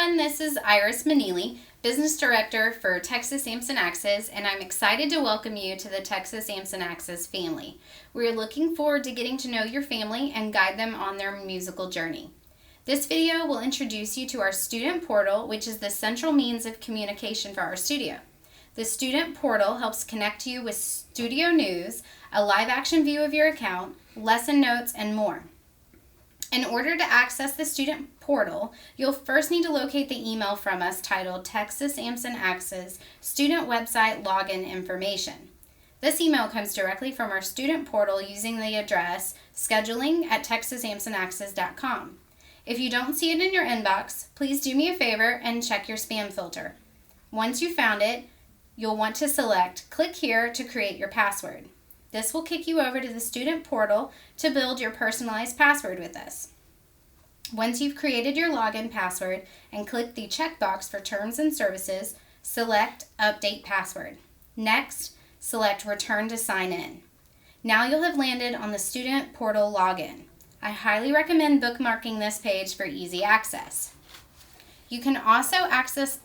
everyone, this is Iris Manili, Business Director for Texas AMSN Access, and I'm excited to welcome you to the Texas AMSN Access family. We're looking forward to getting to know your family and guide them on their musical journey. This video will introduce you to our student portal, which is the central means of communication for our studio. The student portal helps connect you with studio news, a live action view of your account, lesson notes, and more. In order to access the student portal, you'll first need to locate the email from us titled Texas AMSN Access Student Website Login Information. This email comes directly from our student portal using the address scheduling@texasamsonaccess.com. If you don't see it in your inbox, please do me a favor and check your spam filter. Once you found it, you'll want to select Click Here to create your password. This will kick you over to the student portal to build your personalized password with us. Once you've created your login password and click the checkbox for terms and services, select Update Password. Next, select Return to sign in. Now you'll have landed on the student portal login. I highly recommend bookmarking this page for easy access. You can also access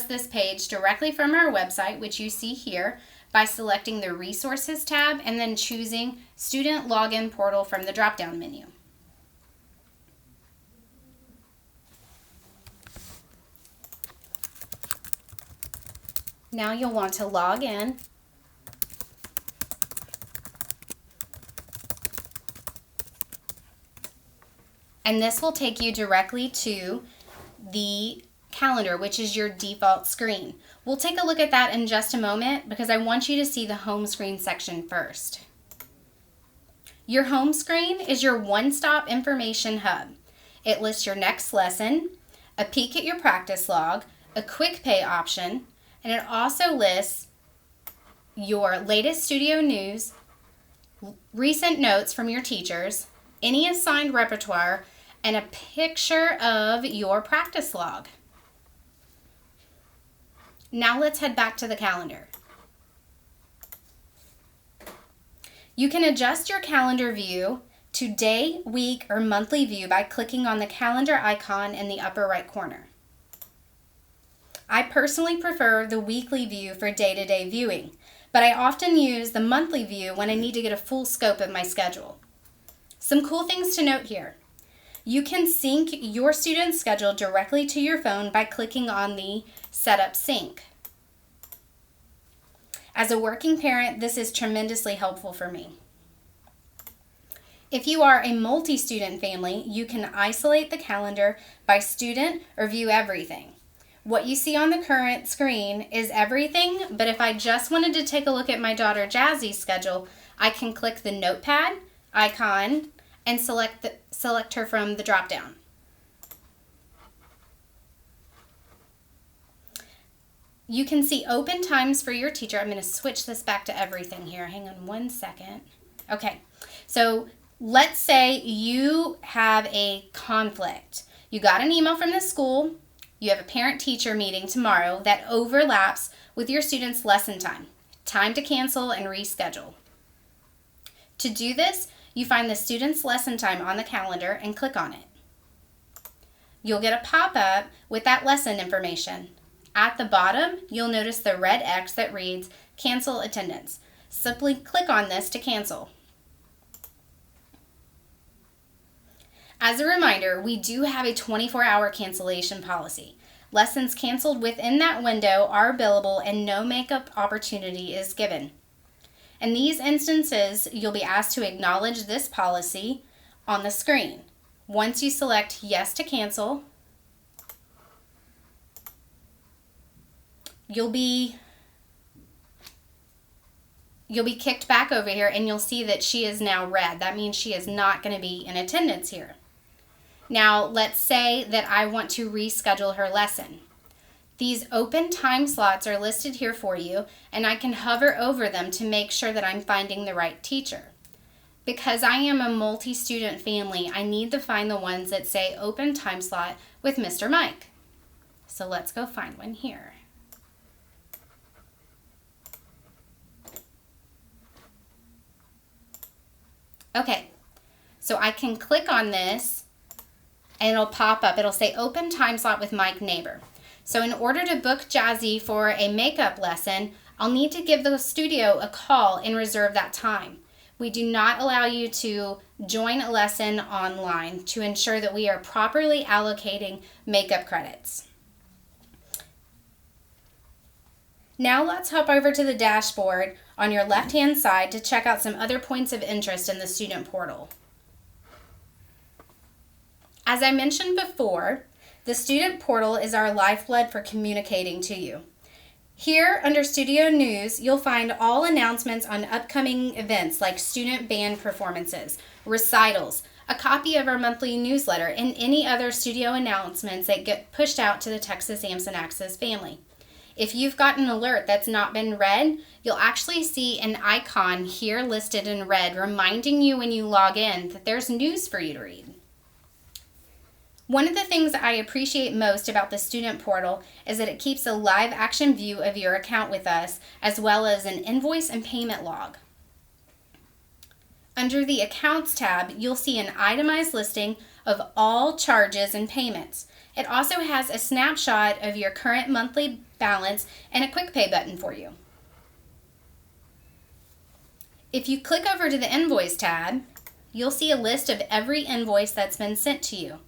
this page directly from our website, which you see here, by selecting the Resources tab and then choosing Student Login Portal from the drop-down menu. Now you'll want to log in. And this will take you directly to the calendar, which is your default screen. We'll take a look at that in just a moment because I want you to see the home screen section first. Your home screen is your one-stop information hub. It lists your next lesson, a peek at your practice log, a quick pay option, and it also lists your latest studio news, recent notes from your teachers, any assigned repertoire, and a picture of your practice log. Now let's head back to the calendar. You can adjust your calendar view to day, week, or monthly view by clicking on the calendar icon in the upper right corner. I personally prefer the weekly view for day-to-day viewing, but I often use the monthly view when I need to get a full scope of my schedule. Some cool things to note here. You can sync your student's schedule directly to your phone by clicking on the Setup Sync. As a working parent, this is tremendously helpful for me. If you are a multi-student family, you can isolate the calendar by student or view everything. What you see on the current screen is everything, but if I just wanted to take a look at my daughter Jazzy's schedule, I can click the notepad icon and select her from the drop-down. You can see open times for your teacher. I'm going to switch this back to everything here. Hang on one second. Okay, so let's say you have a conflict. You got an email from the school. You have a parent-teacher meeting tomorrow that overlaps with your student's lesson time. Time to cancel and reschedule. To do this, you find the student's lesson time on the calendar and click on it. You'll get a pop-up with that lesson information. At the bottom, you'll notice the red X that reads Cancel Attendance. Simply click on this to cancel. As a reminder, we do have a 24-hour cancellation policy. Lessons canceled within that window are billable and no makeup opportunity is given. In these instances, you'll be asked to acknowledge this policy on the screen. Once you select Yes to cancel, you'll be kicked back over here and you'll see that she is now red. That means she is not going to be in attendance here. Now, let's say that I want to reschedule her lesson. These open time slots are listed here for you, and I can hover over them to make sure that I'm finding the right teacher. Because I am a multi-student family, I need to find the ones that say open time slot with Mr. Mike. So let's go find one here. Okay, so I can click on this and it'll pop up. It'll say open time slot with Mike Neighbor. So in order to book Jazzy for a makeup lesson, I'll need to give the studio a call and reserve that time. We do not allow you to join a lesson online to ensure that we are properly allocating makeup credits. Now let's hop over to the dashboard on your left-hand side to check out some other points of interest in the student portal. As I mentioned before, the student portal is our lifeblood for communicating to you. Here under Studio News, you'll find all announcements on upcoming events like student band performances, recitals, a copy of our monthly newsletter, and any other studio announcements that get pushed out to the Texas AMSN Access family. If you've got an alert that's not been read, you'll actually see an icon here listed in red reminding you when you log in that there's news for you to read. One of the things I appreciate most about the student portal is that it keeps a live action view of your account with us, as well as an invoice and payment log. Under the Accounts tab, you'll see an itemized listing of all charges and payments. It also has a snapshot of your current monthly balance and a quick pay button for you. If you click over to the Invoice tab, you'll see a list of every invoice that's been sent to you.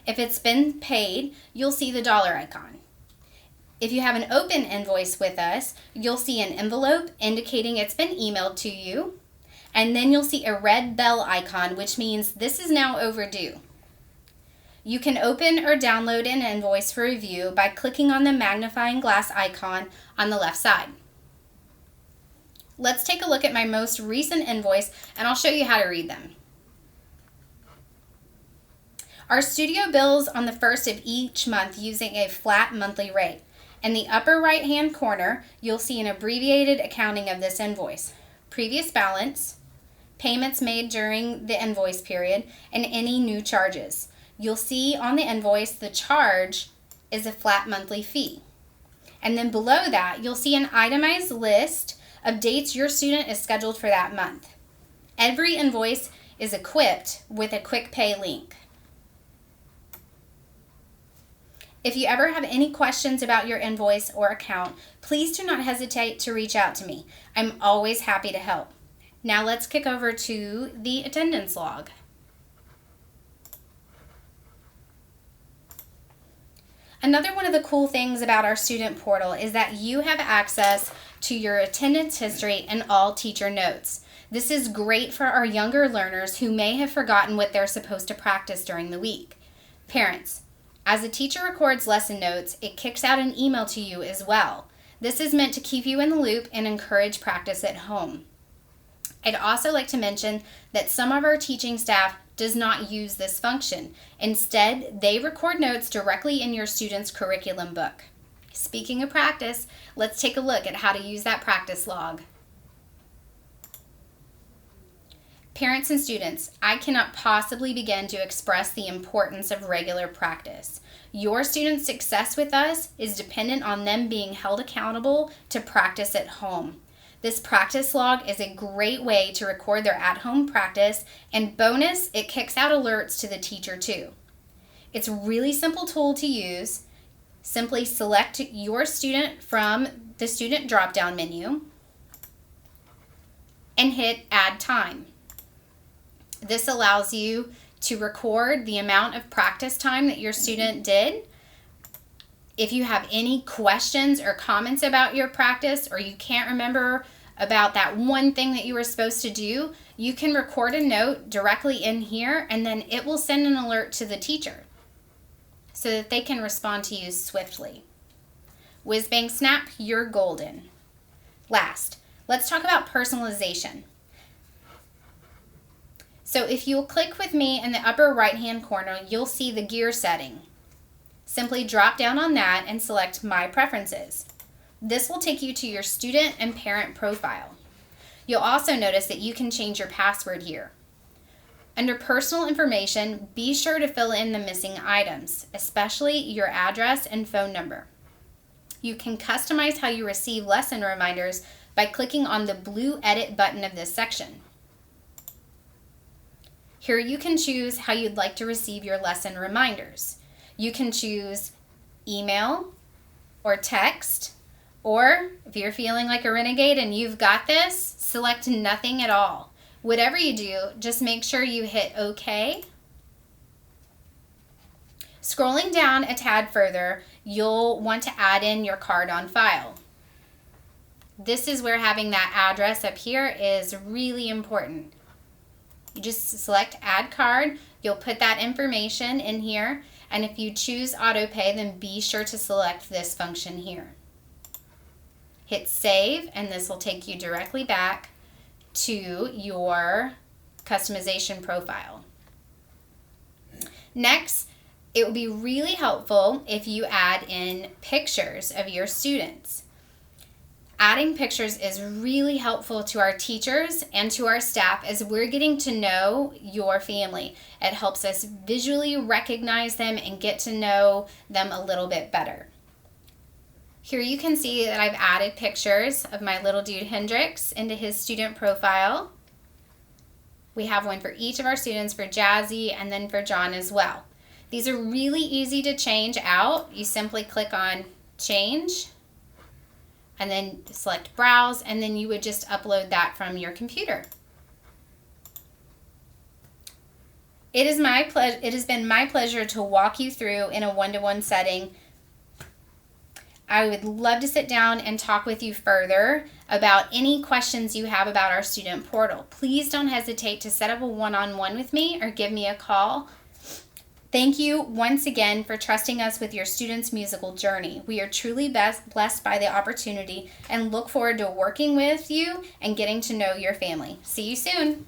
If it's been paid, you'll see the dollar icon. If you have an open invoice with us, you'll see an envelope indicating it's been emailed to you, and then you'll see a red bell icon, which means this is now overdue. You can open or download an invoice for review by clicking on the magnifying glass icon on the left side. Let's take a look at my most recent invoice, and I'll show you how to read them. Our studio bills on the first of each month using a flat monthly rate. In the upper right-hand corner, you'll see an abbreviated accounting of this invoice, previous balance, payments made during the invoice period, and any new charges. You'll see on the invoice the charge is a flat monthly fee. And then below that, you'll see an itemized list of dates your student is scheduled for that month. Every invoice is equipped with a quick pay link. If you ever have any questions about your invoice or account, please do not hesitate to reach out to me. I'm always happy to help. Now let's kick over to the attendance log. Another one of the cool things about our student portal is that you have access to your attendance history and all teacher notes. This is great for our younger learners who may have forgotten what they're supposed to practice during the week. Parents, as a teacher records lesson notes, it kicks out an email to you as well. This is meant to keep you in the loop and encourage practice at home. I'd also like to mention that some of our teaching staff does not use this function. Instead, they record notes directly in your student's curriculum book. Speaking of practice, let's take a look at how to use that practice log. Parents and students, I cannot possibly begin to express the importance of regular practice. Your students' success with us is dependent on them being held accountable to practice at home. This practice log is a great way to record their at-home practice, and bonus, it kicks out alerts to the teacher too. It's a really simple tool to use. Simply select your student from the student drop-down menu and hit Add Time. This allows you to record the amount of practice time that your student did. If you have any questions or comments about your practice, or you can't remember about that one thing that you were supposed to do, you can record a note directly in here, and then it will send an alert to the teacher so that they can respond to you swiftly. Whiz bang snap, you're golden. Last, let's talk about personalization. So if you'll click with me in the upper right-hand corner, you'll see the gear setting. Simply drop down on that and select My Preferences. This will take you to your student and parent profile. You'll also notice that you can change your password here. Under Personal Information, be sure to fill in the missing items, especially your address and phone number. You can customize how you receive lesson reminders by clicking on the blue Edit button of this section. Here you can choose how you'd like to receive your lesson reminders. You can choose email or text, or if you're feeling like a renegade and you've got this, select nothing at all. Whatever you do, just make sure you hit OK. Scrolling down a tad further, you'll want to add in your card on file. This is where having that address up here is really important. You just select Add Card. You'll put that information in here, and if you choose auto pay, then be sure to select this function here. Hit Save, and this will take you directly back to your customization profile. Next, it will be really helpful if you add in pictures of your students. Adding pictures is really helpful to our teachers and to our staff as we're getting to know your family. It helps us visually recognize them and get to know them a little bit better. Here you can see that I've added pictures of my little dude Hendrix into his student profile. We have one for each of our students, for Jazzy and then for John as well. These are really easy to change out. You simply click on Change and then select Browse, and then you would just upload that from your computer. It has been my pleasure to walk you through in a one-to-one setting. I would love to sit down and talk with you further about any questions you have about our student portal. Please don't hesitate to set up a one-on-one with me or give me a call. Thank you once again for trusting us with your students' musical journey. We are truly blessed by the opportunity and look forward to working with you and getting to know your family. See you soon.